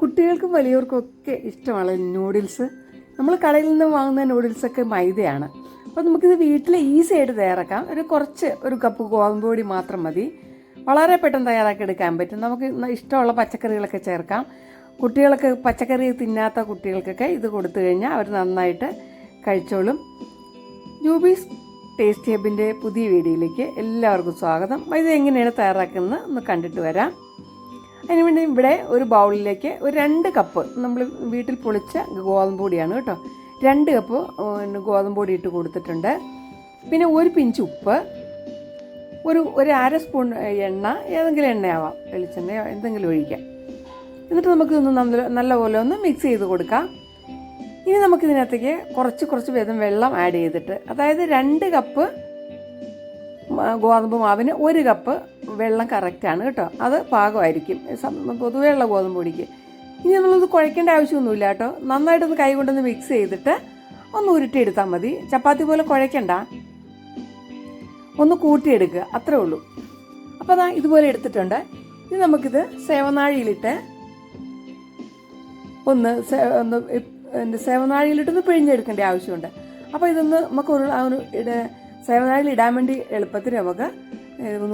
കുട്ടികൾക്കും വലിയവർക്കും ഒക്കെ ഇഷ്ടമാണ് നൂഡിൽസ്. നമ്മൾ കടയിൽ നിന്ന് വാങ്ങുന്ന നൂഡിൽസൊക്കെ മൈദയാണ്. അപ്പോൾ നമുക്കിത് വീട്ടിൽ ഈസി ആയിട്ട് തയ്യാറാക്കാം. ഒരു കപ്പ് ഗോതമ്പ് പൊടി മാത്രം മതി. വളരെ പെട്ടെന്ന് തയ്യാറാക്കി എടുക്കാൻ പറ്റും. നമുക്ക് ഇഷ്ടമുള്ള പച്ചക്കറികളൊക്കെ ചേർക്കാം. കുട്ടികൾക്ക് പച്ചക്കറി തിന്നാത്ത കുട്ടികൾക്കൊക്കെ ഇത് കൊടുത്തു കഴിഞ്ഞാൽ അവർ നന്നായിട്ട് കഴിച്ചോളും. ജൂബീസ് ടേസ്റ്റി ഹബിൻ്റെ പുതിയ വീഡിയോയിലേക്ക് എല്ലാവർക്കും സ്വാഗതം. ഇത് എങ്ങനെയാണ് തയ്യാറാക്കുന്നത് ഒന്ന് കണ്ടിട്ട് വരാം. അതിനുവേണ്ടി ഇവിടെ ഒരു ബൗളിലേക്ക് ഒരു 2 കപ്പ് നമ്മൾ വീട്ടിൽ പൊളിച്ച ഗോതമ്പ് പൊടിയാണ് കേട്ടോ. 2 കപ്പ് ഗോതമ്പ് പൊടി ഇട്ട് കൊടുത്തിട്ടുണ്ട്. പിന്നെ ഒരു പിഞ്ച് ഉപ്പ്, ഒരു 1/2 സ്പൂൺ എണ്ണ, ഏതെങ്കിലും എണ്ണയാവാം, വെളിച്ചെണ്ണയോ എന്തെങ്കിലും ഒഴിക്കാം. എന്നിട്ട് നമുക്കിതൊന്ന് നല്ലപോലെ ഒന്ന് മിക്സ് ചെയ്ത് കൊടുക്കാം. ഇനി നമുക്കിതിനകത്തേക്ക് കുറച്ച് വീതം വെള്ളം ആഡ് ചെയ്തിട്ട്, അതായത് 2 കപ്പ് ഗോതമ്പ് മാവിന് 1 കപ്പ് വെള്ളം കറക്റ്റാണ് കേട്ടോ. അത് പാകമായിരിക്കും പൊതുവേ ഉള്ള ഗോതമ്പ് പൊടിക്ക്. ഇനി നമ്മളത് കുഴക്കേണ്ട ആവശ്യമൊന്നുമില്ല കേട്ടോ. നന്നായിട്ടൊന്ന് കൈ കൊണ്ടൊന്ന് മിക്സ് ചെയ്തിട്ട് ഒന്ന് ഉരുട്ടിയെടുത്താൽ മതി. ചപ്പാത്തി പോലെ കുഴക്കണ്ട, ഒന്ന് കൂട്ടിയെടുക്കുക, അത്രേ ഉള്ളൂ. അപ്പോൾ അതാ ഇതുപോലെ എടുത്തിട്ടുണ്ട്. ഇനി നമുക്കിത് സേവനാഴിയിലിട്ട് ഒന്ന് സേവനാഴിയിലിട്ടൊന്ന് പിഴിഞ്ഞെടുക്കേണ്ട ആവശ്യമുണ്ട്. അപ്പോൾ ഇതൊന്ന് നമുക്ക് സേവനാഴിയിൽ ഇടാൻ വേണ്ടി എളുപ്പത്തിൽ നമുക്ക്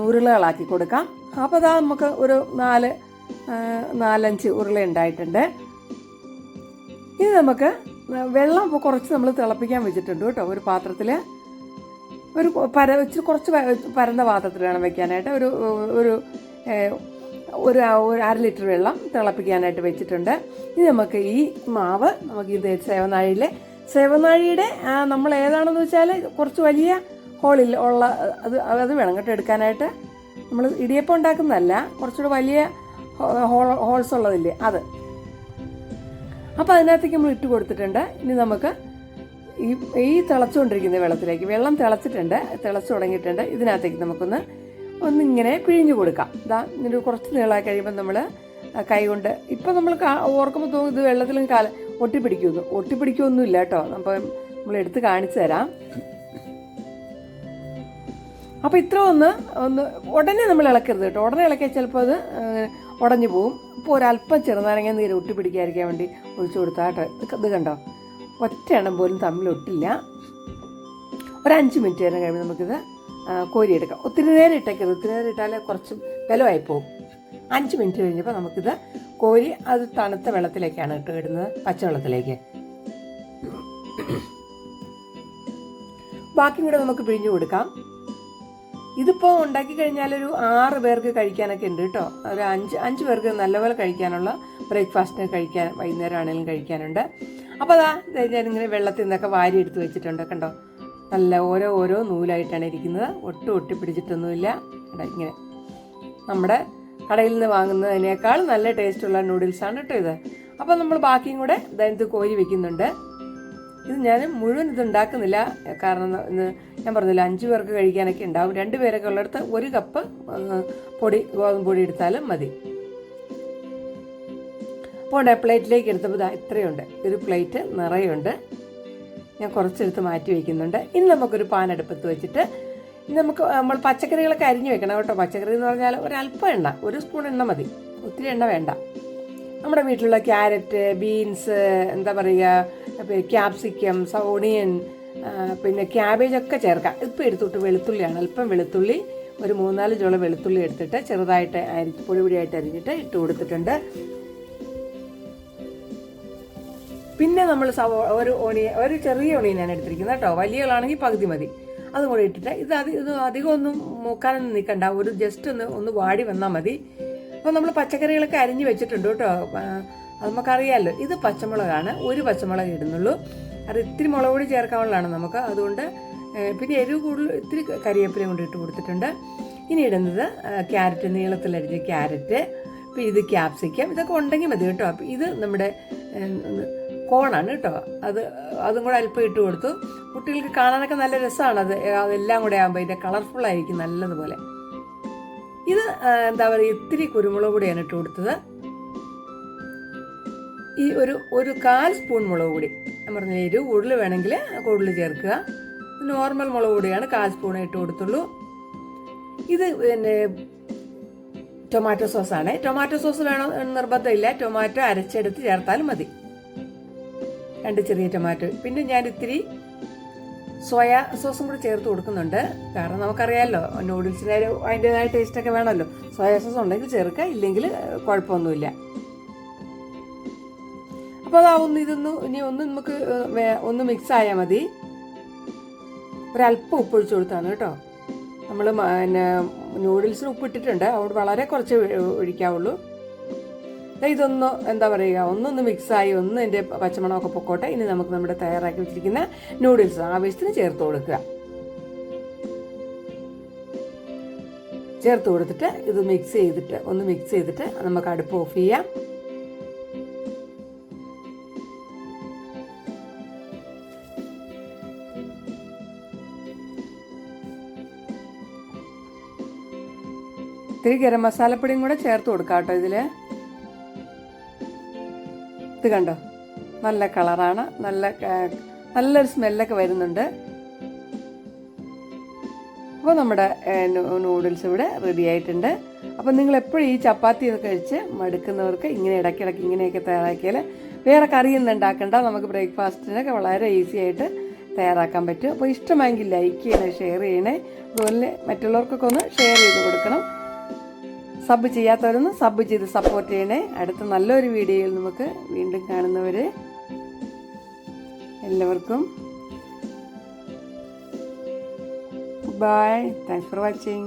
ഉരുളകളാക്കി കൊടുക്കാം. അപ്പോൾ അതാ നമുക്ക് ഒരു 4-5 ഉരുള ഉണ്ടായിട്ടുണ്ട്. ഇനി നമുക്ക് വെള്ളം കുറച്ച് നമ്മൾ തിളപ്പിക്കാൻ വെച്ചിട്ടുണ്ട് കേട്ടോ. ഒരു പാത്രത്തിൽ കുറച്ച് പരന്ന പാത്രത്തിൽ വേണം വെക്കാനായിട്ട്. ഒരു 1/2 ലിറ്റർ വെള്ളം തിളപ്പിക്കാനായിട്ട് വെച്ചിട്ടുണ്ട്. ഇനി നമുക്ക് ഈ മാവ് ഇത് സേവനാഴിയുടെ നമ്മൾ ഏതാണെന്ന് വെച്ചാൽ കുറച്ച് വലിയ ഹോളിൽ ഉള്ള അത് വേണം കേട്ടോ എടുക്കാനായിട്ട്. നമ്മൾ ഇടിയപ്പം ഉണ്ടാക്കുന്നതല്ല, കുറച്ചുകൂടെ വലിയ ഹോൾസ് ഉള്ളതില്ലേ അത്. അപ്പോൾ അതിനകത്തേക്ക് നമ്മൾ ഇട്ട് കൊടുത്തിട്ടുണ്ട്. ഇനി നമുക്ക് ഈ തിളച്ചുകൊണ്ടിരിക്കുന്ന വെള്ളം തിളച്ചിട്ടുണ്ട്, തിളച്ചു തുടങ്ങിയിട്ടുണ്ട്. ഇതിനകത്തേക്ക് ഒന്നിങ്ങനെ പിഴിഞ്ഞു കൊടുക്കാം. ഇങ്ങനെ കുറച്ച് നീളമായി കഴിയുമ്പോൾ നമ്മൾ കൈ കൊണ്ട്, ഇപ്പം നമ്മൾ ഓർക്കുമ്പോൾ തോന്നും ഇത് വെള്ളത്തിലും ഒട്ടിപ്പിടിക്കുമൊന്നുമില്ല കേട്ടോ. അപ്പോൾ നമ്മൾ എടുത്ത് കാണിച്ചു തരാം. അപ്പോൾ ഇത്ര ഒന്ന് ഉടനെ നമ്മൾ ഇളക്കരുത് കേട്ടോ. ഉടനെ ഇളക്കിയാൽ ചിലപ്പോൾ അത് ഉടഞ്ഞു പോവും. അപ്പോൾ ഒരല്പം ചെറുനാരങ്ങ നീര് ഒട്ടിപ്പിടിക്കാതിരിക്കാൻ വേണ്ടി ഒഴിച്ചു കൊടുത്താൽ കേട്ടോ. ഇത് കണ്ടോ, ഒറ്റ എണ്ണം പോലും തമ്മിൽ ഒട്ടില്ല. ഒരു 5 മിനിറ്റ് നേരം കഴിയുമ്പോൾ നമുക്കിത് കോരിയെടുക്കാം. ഒത്തിരി നേരം ഇട്ടേക്കരുത്. ഒത്തിരി നേരം ഇട്ടാൽ കുറച്ച് ബലമായി പോകും. 5 മിനിറ്റ് കഴിഞ്ഞപ്പോൾ നമുക്കിത് കോരി അത് തണുത്ത വെള്ളത്തിലേക്കാണ് ഇടുന്നത്, പച്ചവെള്ളത്തിലേക്ക്. ബാക്കിയും കൂടെ നമുക്ക് പിഴിഞ്ഞു കൊടുക്കാം. ഇതിപ്പോൾ ഉണ്ടാക്കി കഴിഞ്ഞാൽ ഒരു 6 പേർക്ക് കഴിക്കാനൊക്കെ ഉണ്ട് കേട്ടോ. ഒരു 5 പേർക്ക് നല്ലപോലെ കഴിക്കാനുള്ള ബ്രേക്ക്ഫാസ്റ്റിന് കഴിക്കാൻ, വൈകുന്നേരം ആണെങ്കിലും കഴിക്കാനുണ്ട്. അപ്പോൾ ഞാനിങ്ങനെ വെള്ളത്തിൽ നിന്നൊക്കെ വാരി എടുത്ത് വെച്ചിട്ടുണ്ട് കണ്ടോ. നല്ല ഓരോ നൂലായിട്ടാണ് ഇരിക്കുന്നത്. ഒട്ടി പിടിച്ചിട്ടൊന്നുമില്ല. ഇങ്ങനെ നമ്മുടെ കടയിൽ നിന്ന് വാങ്ങുന്നതിനേക്കാൾ നല്ല ടേസ്റ്റുള്ള നൂഡിൽസാണ് കേട്ടോ ഇത്. അപ്പോൾ നമ്മൾ ബാക്കിയും കൂടെ ഇത് കോരി വെക്കുന്നുണ്ട്. ഇത് ഞാൻ മുഴുവൻ ഇത് ഉണ്ടാക്കുന്നില്ല, കാരണം ഞാൻ പറഞ്ഞില്ല 5 പേർക്ക് കഴിക്കാനൊക്കെ ഉണ്ടാവും. 2 പേരൊക്കെ ഉള്ളിടത്ത് 1 കപ്പ് ഗോതമ്പ് പൊടി എടുത്താലും മതി. അപ്പോൾ പ്ലേറ്റിലേക്ക് എടുത്തപ്പോൾ ഇത്രയുണ്ട്. ഒരു പ്ലേറ്റ് നിറയുണ്ട്. ഞാൻ കുറച്ചെടുത്ത് മാറ്റി വയ്ക്കുന്നുണ്ട്. ഇനി നമുക്കൊരു പാൻ അടുപ്പത്ത് വെച്ചിട്ട് നമ്മൾ പച്ചക്കറികളൊക്കെ അരിഞ്ഞു വെക്കണം കേട്ടോ. പച്ചക്കറി എന്ന് പറഞ്ഞാൽ ഒരല്പം എണ്ണ, 1 സ്പൂൺ എണ്ണ മതി, ഒത്തിരി എണ്ണ വേണ്ട. നമ്മുടെ വീട്ടിലുള്ള ക്യാരറ്റ്, ബീൻസ്, ക്യാപ്സിക്കം, ഓണിയൻ, പിന്നെ ക്യാബേജൊക്കെ ചേർക്കാം. ഇപ്പം എടുത്തിട്ട് വെളുത്തുള്ളിയാണ്, അല്പം വെളുത്തുള്ളി, ഒരു 3-4 ചോള വെളുത്തുള്ളി എടുത്തിട്ട് ചെറുതായിട്ട് പൊടിയായിട്ട് അരിഞ്ഞിട്ട് ഇട്ട് കൊടുത്തിട്ടുണ്ട്. പിന്നെ നമ്മൾ ഒരു ചെറിയ ഓണിയനാണ് എടുത്തിരിക്കുന്നത് കേട്ടോ. വലിയകളാണെങ്കിൽ പകുതി മതി. അതും കൂടെ ഇട്ടിട്ട് ഇത് അധികം ഒന്നും മൂക്കാനൊന്നും നിൽക്കണ്ട. ജസ്റ്റ് ഒന്ന് വാടി വന്നാൽ മതി. അപ്പോൾ നമ്മൾ പച്ചക്കറികളൊക്കെ അരിഞ്ഞ് വെച്ചിട്ടുണ്ട് കേട്ടോ. അത് നമുക്കറിയാമല്ലോ. ഇത് പച്ചമുളകാണ്, 1 പച്ചമുളക് ഇടുന്നുള്ളൂ. അത് ഇത്തിരി മുളക് പൊടി ചേർക്കാനുള്ളതാണ് നമുക്ക്. അതുകൊണ്ട് പിന്നെ എരിവ് കൂടുതൽ ഇത്തിരി കരിവേപ്പിലയും കൊണ്ട് ഇട്ട് കൊടുത്തിട്ടുണ്ട്. ഇനി ഇടുന്നത് ക്യാരറ്റ്, നീളത്തിലരിഞ്ഞ ക്യാരറ്റ്, പിന്നെ ഇത് ക്യാപ്സിക്കം, ഇതൊക്കെ ഉണ്ടെങ്കിൽ മതി കേട്ടോ. അപ്പോൾ ഇത് നമ്മുടെ കോണാണ് കേട്ടോ. അതും കൂടെ അല്പം ഇട്ട് കൊടുത്തു. കുട്ടികൾക്ക് കാണാനൊക്കെ നല്ല രസമാണ്. അതെല്ലാം കൂടെ ആകുമ്പോൾ അതിൻ്റെ കളർഫുള്ളായിരിക്കും നല്ലതുപോലെ. ഇത് ഇത്തിരി കുരുമുളക് പൊടിയാണ് ഇട്ട് കൊടുത്തത്. ഈ ഒരു 1/4 സ്പൂൺ മുളക് പൊടി, ഞാൻ പറഞ്ഞ എരിവ് കൂടുതൽ വേണമെങ്കിൽ കൂടുതൽ ചേർക്കുക. നോർമൽ മുളക് പൊടിയാണ് 1/4 സ്പൂൺ ഇട്ട് കൊടുത്തുള്ളൂ. ഇത് പിന്നെ ടൊമാറ്റോ സോസാണ്. ടൊമാറ്റോ സോസ് വേണം എന്ന് നിർബന്ധമില്ല, ടൊമാറ്റോ അരച്ചെടുത്ത് ചേർത്താലും മതി. 2 ചെറിയ ടൊമാറ്റോ. പിന്നെ ഞാൻ ഇത്തിരി സോയാ സോസും കൂടി ചേർത്ത് കൊടുക്കുന്നുണ്ട്. കാരണം നമുക്കറിയാമല്ലോ നൂഡിൽസിന് അതിൻ്റെതായ ടേസ്റ്റൊക്കെ വേണമല്ലോ. സോയാ സോസ് ഉണ്ടെങ്കിൽ ചേർക്കുക, ഇല്ലെങ്കിൽ കുഴപ്പമൊന്നുമില്ല. അപ്പോൾ അതാവുന്നു. ഇനി ഒന്ന് നമുക്ക് ഒന്ന് മിക്സ് ആയാൽ മതി. ഒരല്പം ഉപ്പൊഴിച്ച് കൊടുത്താണ് കേട്ടോ. നമ്മൾ പിന്നെ നൂഡിൽസിന് ഉപ്പിട്ടിട്ടുണ്ട്, അതുകൊണ്ട് വളരെ കുറച്ച് ഒഴിക്കാവുള്ളൂ. ഇതൊന്ന് എന്താ പറയുക, ഒന്നൊന്ന് മിക്സായി ഒന്ന് എൻ്റെ പച്ചമണമൊക്കെ പൊക്കോട്ടെ. ഇനി നമുക്ക് നമ്മുടെ തയ്യാറാക്കി വെച്ചിരിക്കുന്ന നൂഡിൽസ് ആവശ്യത്തിന് ചേർത്ത് കൊടുക്കുക. ചേർത്ത് കൊടുത്തിട്ട് ഇത് ഒന്ന് മിക്സ് ചെയ്തിട്ട് നമുക്ക് അടുപ്പ് ഓഫ് ചെയ്യാം. ഇത്തിരി ഗരം മസാലപ്പൊടിയും കൂടെ ചേർത്ത് കൊടുക്കാം കേട്ടോ ഇതിൽ. ഇത് കണ്ടോ, നല്ല കളറാണ്, നല്ലൊരു സ്മെല്ലൊക്കെ വരുന്നുണ്ട്. അപ്പോൾ നമ്മുടെ നൂഡിൽസ് ഇവിടെ റെഡി ആയിട്ടുണ്ട്. അപ്പോൾ നിങ്ങൾ എപ്പോഴും ഈ ചപ്പാത്തി ഒക്കെ കഴിച്ച് മടുക്കുന്നവർക്ക് ഇങ്ങനെ ഇടയ്ക്കിടയ്ക്ക് ഇങ്ങനെയൊക്കെ തയ്യാറാക്കിയാൽ വേറെ കറിയൊന്നും ഉണ്ടാക്കണ്ട, നമുക്ക് ബ്രേക്ക്ഫാസ്റ്റിനൊക്കെ വളരെ ഈസി ആയിട്ട് തയ്യാറാക്കാൻ പറ്റും. അപ്പോൾ ഇഷ്ടമായെങ്കിൽ ലൈക്ക് ചെയ്യണേ, ഷെയർ ചെയ്യണേ. അതുപോലെ മറ്റുള്ളവർക്കൊക്കെ ഒന്ന് ഷെയർ ചെയ്ത് കൊടുക്കണം. സബ് ചെയ്യാത്തവരൊന്ന് സബ് ചെയ്ത് സപ്പോർട്ട് ചെയ്യണേ. അടുത്ത നല്ലൊരു വീഡിയോയിൽ നമുക്ക് വീണ്ടും കാണുന്നവരെ എല്ലാവർക്കും ബൈ. Thanks for watching.